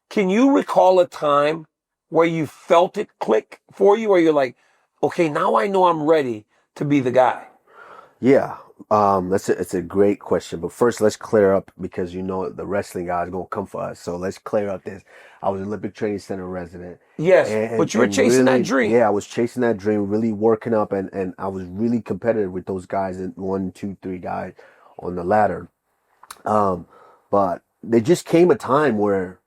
Can you recall a time where you felt it click for you, where you're like, okay, now I know I'm ready to be the guy? Yeah, it's a great question. But first, let's clear up because the wrestling guy is gonna come for us. So let's clear up this. I was an Olympic Training Center resident. Yes, but you were chasing really, that dream. yeah, I was chasing that dream, really working up, and I was really competitive with those guys, and 1, 2, 3 guys on the ladder. But there just came a time where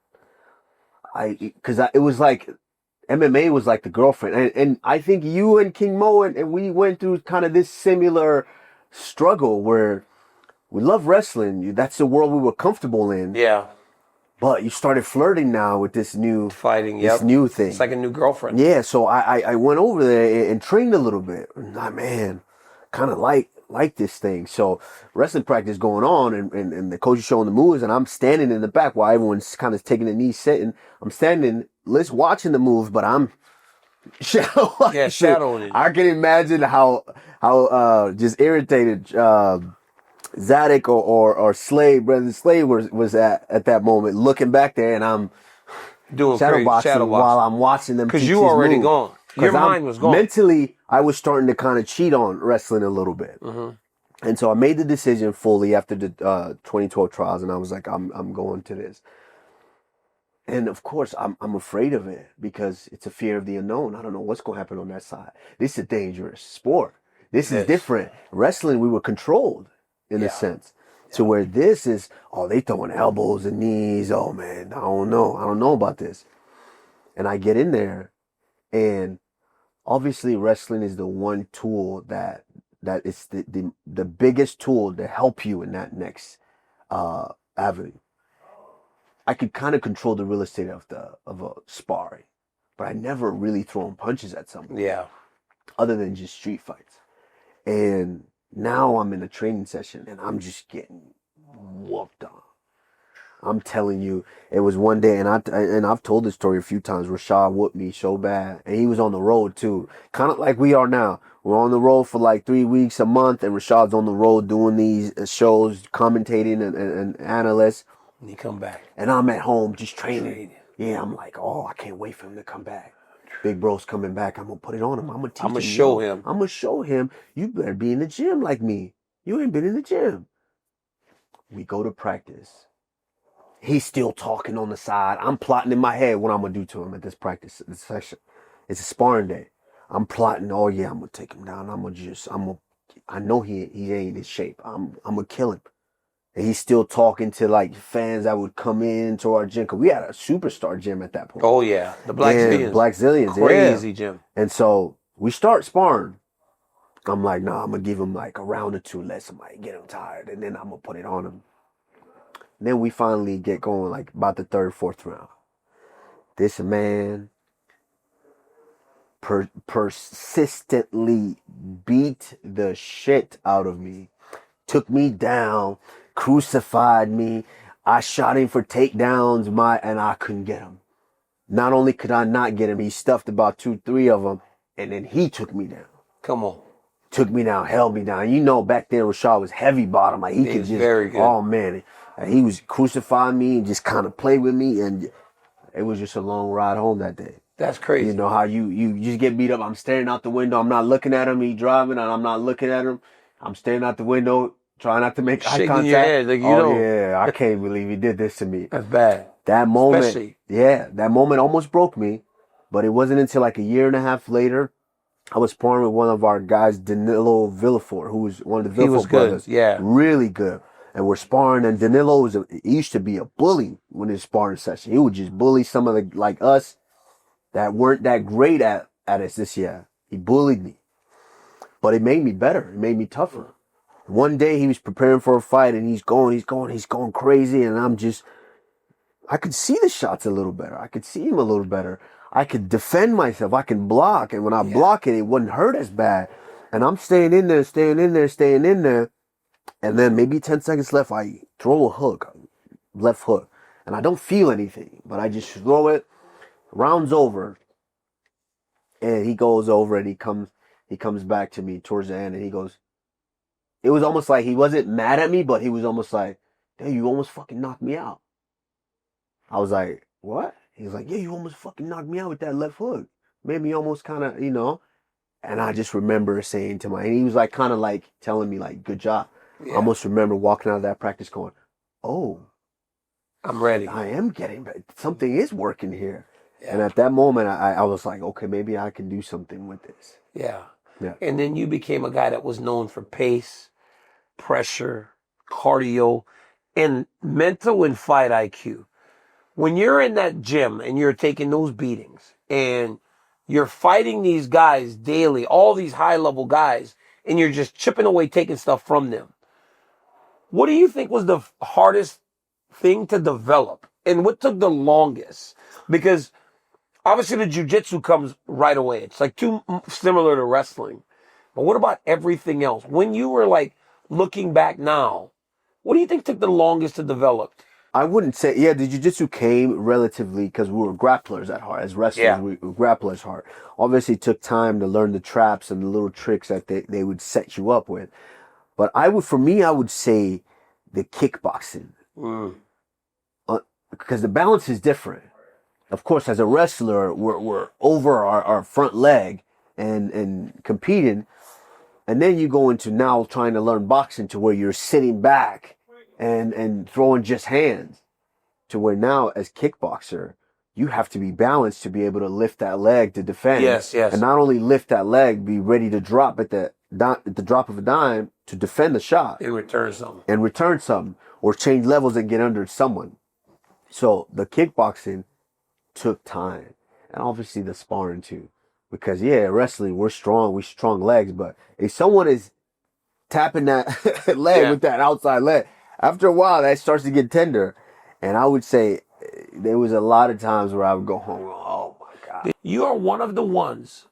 it was like MMA was like the girlfriend, and I think you and King Mo and we went through kind of this similar struggle where we love wrestling. That's the world we were comfortable in. Yeah. But you started flirting now with this new fighting, this new thing. It's like a new girlfriend. Yeah, so I went over there and trained a little bit. Man, kind of like this thing. So wrestling practice going on, and the coach is showing the moves, and I'm standing in the back while everyone's kind of taking a knee, sitting. I'm standing, watching the moves, but I'm shadow. Yeah, shadowing. I can imagine how just irritated Zadok or Slade, Brother Slade was at that moment, looking back there, and I'm doing shadow boxing while I'm watching them. Because you already gone. Your mind was gone. Mentally, I was starting to kind of cheat on wrestling a little bit. And so I made the decision fully after the 2012 trials, and I was like, I'm going to this. And of course, I'm afraid of it because it's a fear of the unknown. I don't know what's going to happen on that side. This is a dangerous sport. This is different. Wrestling, we were controlled in a sense. To where this is, they throwing elbows and knees. Oh man, I don't know about this. And I get in there, and obviously wrestling is the one tool that is the biggest tool to help you in that next avenue. I could kind of control the real estate of a sparring, but I never really thrown punches at someone. Yeah. Other than just street fights. And now I'm in a training session and I'm just getting whooped on. I'm telling you, it was one day, and I've told this story a few times. Rashad whooped me so bad, and he was on the road too, kind of like we are now. We're on the road for like 3 weeks, a month, and Rashad's on the road doing these shows, commentating and analyst. And you come back, and I'm at home just training. Yeah, I'm like, I can't wait for him to come back. Big bro's coming back. I'm gonna put it on him. I'm gonna teach him. I'm gonna show him. You better be in the gym like me. You ain't been in the gym. We go to practice. He's still talking on the side. I'm plotting in my head what I'm gonna do to him at this practice session. It's a sparring day. I'm plotting. Oh yeah, I'm gonna take him down. I know he ain't in shape. I'm gonna kill him. And he's still talking to like fans that would come into our gym, because we had a superstar gym at that point. Oh yeah, the Black Zillions. Black Zillions, crazy gym. And so we start sparring. I'm like, nah, I'm gonna give him like a round or two, let somebody get him tired, and then I'm gonna put it on him. And then we finally get going, like about the third, fourth round. This man persistently beat the shit out of me, took me down, crucified me. I shot him for takedowns, and I couldn't get him. Not only could I not get him, he stuffed about 2, 3 of them, and then he took me down. Come on. Took me down, held me down. You know, back then Rashad was heavy bottom. Like he could just, very good. Oh man, he was crucifying me and just kind of play with me, and it was just a long ride home that day. That's crazy. You know how you just get beat up. I'm staring out the window. I'm not looking at him. He driving, and I'm not looking at him. I'm staring out the window, trying not to make eye contact. Your head, like yeah, I can't believe he did this to me. That's bad. That moment, that moment almost broke me. But it wasn't until like a year and a half later, I was sparring with one of our guys, Danilo Villafort, who was one of the Villafort brothers. Good. Yeah, really good. And we're sparring, and Danilo he used to be a bully when his sparring session. He would just bully some of the like us that weren't that great at us this year. He bullied me, but it made me better. It made me tougher. One day he was preparing for a fight, and he's going crazy, and I could see the shots a little better. I could see him a little better. I could defend myself. I can block, and when I block it wouldn't hurt as bad. And I'm staying in there. And then maybe 10 seconds left, I throw a hook, left hook, and I don't feel anything, but I just throw it. Round's over, and he goes over, and he comes back to me towards the end, and he goes, it was almost like he wasn't mad at me, but he was almost like, "Damn, you almost fucking knocked me out." I was like, "What?" He was like, "Yeah, you almost fucking knocked me out with that left hook. Made me almost kind of, you know." And I just remember saying to and he was like, kind of like telling me like, "Good job." I Yeah. almost remember walking out of that practice going, "Oh, I'm ready. I am getting, something is working here." Yeah. And at that moment, I was like, okay, maybe I can do something with this. Yeah. Yeah. And then you became a guy that was known for pace, pressure, cardio, and mental and fight IQ. When you're in that gym and you're taking those beatings and you're fighting these guys daily, all these high level guys, and you're just chipping away, taking stuff from them, what do you think was the hardest thing to develop? And what took the longest? Because obviously the jiu-jitsu comes right away. It's like too similar to wrestling. But what about everything else? When you were like looking back now, what do you think took the longest to develop? I wouldn't say, yeah, the jiu-jitsu came relatively because we were grapplers at heart. As wrestlers, Yeah. we were grapplers at heart. Obviously, it took time to learn the traps and the little tricks that they would set you up with. But for me, I would say the kickboxing. Because the balance is different. Of course, as a wrestler, we're over our front leg and competing. And then you go into now trying to learn boxing to where you're sitting back and throwing just hands, to where now as kickboxer, you have to be balanced to be able to lift that leg to defend. Yes, yes. And not only lift that leg, be ready to drop at the drop of a dime to defend the shot. And return something. And return something. Or change levels and get under someone. So the kickboxing took time. And obviously the sparring too. Because wrestling, we're strong legs, but if someone is tapping that leg with that outside leg, after a while that starts to get tender. And I would say there was a lot of times where I would go home, oh my God. You are one of the ones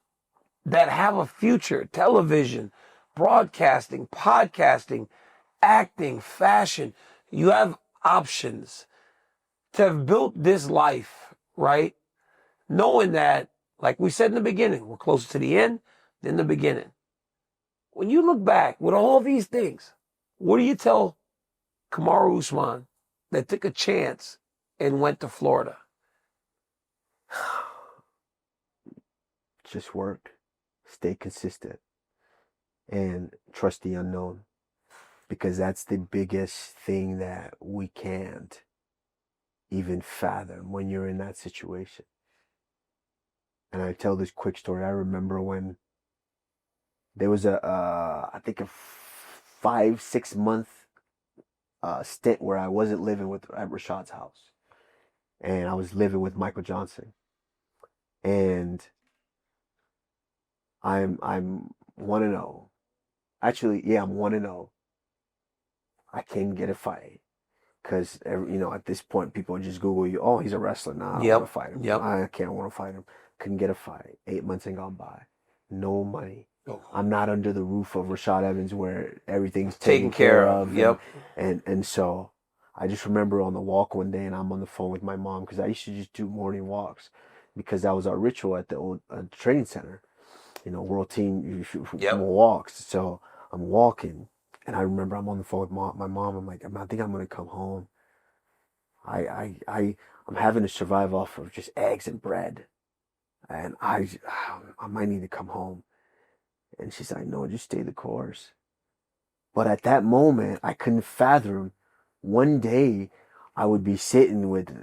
that have a future: television, broadcasting, podcasting, acting, fashion. You have options to have built this life, right? Knowing that, like we said in the beginning, we're closer to the end than the beginning. When you look back with all these things, what do you tell Kamaru Usman that took a chance and went to Florida? Just work, stay consistent, and trust the unknown. Because that's the biggest thing that we can't even fathom when you're in that situation. And I tell this quick story. I remember when there was I think a 5-6 month stint where I wasn't living at Rashad's house, and I was living with Michael Johnson, and I'm 1-0. Actually, yeah, I'm 1-0. I can't get a fight because at this point people just Google you. Oh, he's a wrestler. Nah, I don't want to fight him. Yep. I can't want to fight him. Couldn't get a fight. 8 months ain't gone by. No money. Oh. I'm not under the roof of Rashad Evans where everything's Taken care of. Yep. And so I just remember on the walk one day, and I'm on the phone with my mom because I used to just do morning walks because that was our ritual at the old training center. World team walks. So I'm walking, and I remember I'm on the phone with my mom. I'm like, I think I'm gonna come home. I'm having to survive off of just eggs and bread, and I might need to come home. And she's like, no, just stay the course. But at that moment, I couldn't fathom one day I would be sitting with,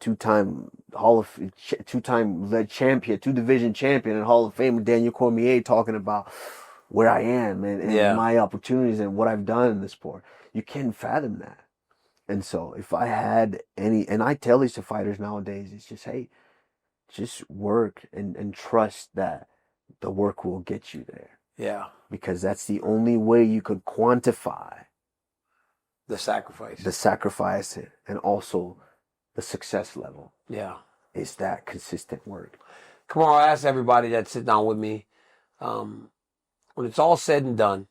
two-time lead champion, 2-division champion and Hall of Fame Daniel Cormier talking about where I am and my opportunities and what I've done in the sport. You can't fathom that. And so if I had and I tell these to fighters nowadays, it's just, hey, just work and trust that the work will get you there. Yeah. Because that's the only way you could quantify the sacrifice and also the success level. Yeah. Is that consistent work. Come on, I ask everybody that sit down with me, when it's all said and done,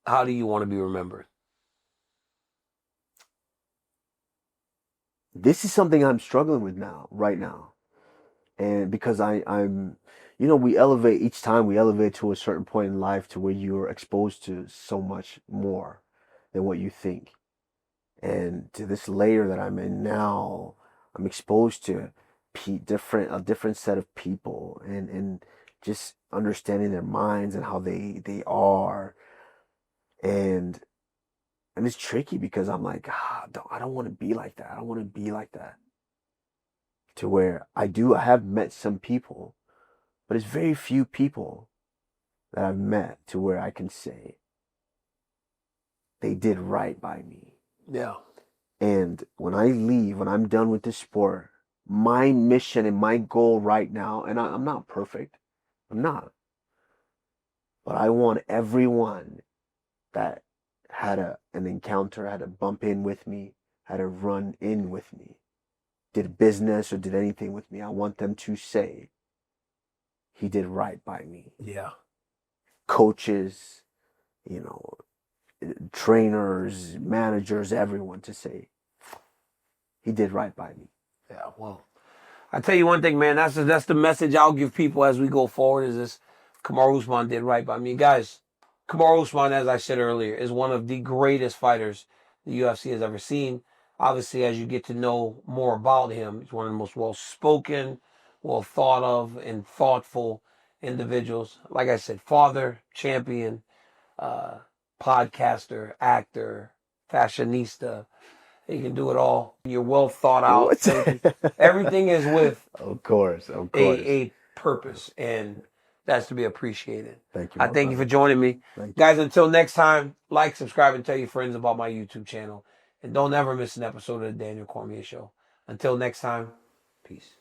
how do you want to be remembered? This is something I'm struggling with right now. And because I'm, you know, we elevate each time, we elevate to a certain point in life to where you're exposed to so much more than what you think. And to this layer that I'm in now, I'm exposed to a different set of people, and just understanding their minds and how they are. And it's tricky because I'm like, I don't want to be like that. I don't want to be like that. To where I have met some people, but it's very few people that I've met to where I can say they did right by me. Yeah. And when I leave, when I'm done with this sport, my mission and my goal right now, and I'm not perfect, I'm not, but I want everyone that had an encounter, had a bump in with me, had a run in with me, did business or did anything with me, I want them to say, he did right by me. Yeah. Coaches, you know, trainers, managers, everyone to say, he did right by me. Yeah. Well, I tell you one thing, man. That's the message I'll give people as we go forward. Is this Kamaru Usman did right by me, guys? Kamaru Usman, as I said earlier, is one of the greatest fighters the UFC has ever seen. Obviously, as you get to know more about him, he's one of the most well-spoken, well thought of, and thoughtful individuals. Like I said, father, champion, uh, podcaster, actor, fashionista. You can do it all. You're well thought out. What? Everything is with Of course, of course. a purpose, and that's to be appreciated. Thank you, I my thank you for brother. joining me. Thank you. Guys, until next time, like, subscribe, and tell your friends about my YouTube channel. And don't ever miss an episode of the Daniel Cormier Show. Until next time, peace.